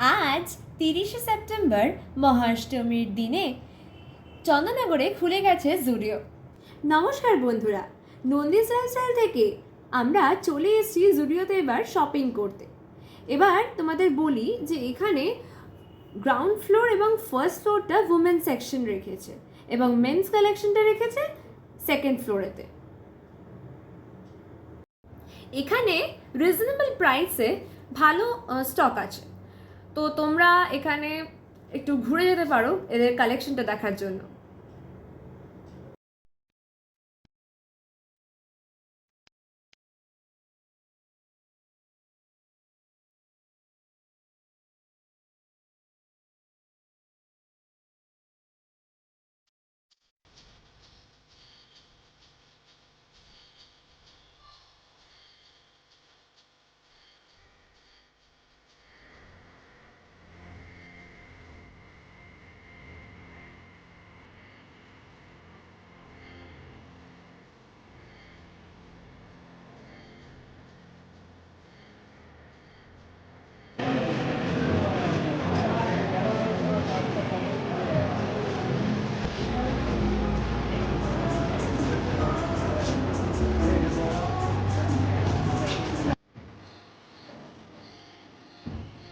আজ 30শে সেপ্টেম্বর মহাষ্টমীর দিনে চন্দননগরে খুলে গেছে জুডিও। নমস্কার বন্ধুরা, নন্দিস লাইফস্টাইল থেকে আমরা চলে এসেছি জুডিওতে এবার শপিং করতে। এবার তোমাদের বলি যে এখানে গ্রাউন্ড ফ্লোর এবং ফার্স্ট ফ্লোরটা উমেন সেকশন রেখেছে এবং মেন্স কালেকশনটা রেখেছে সেকেন্ড ফ্লোরেতে। এখানে রিজনেবল প্রাইসে ভালো স্টক আছে, তো তোমরা এখানে একটু ঘুরে যেতে পারো এদের কালেকশনটা দেখার জন্য।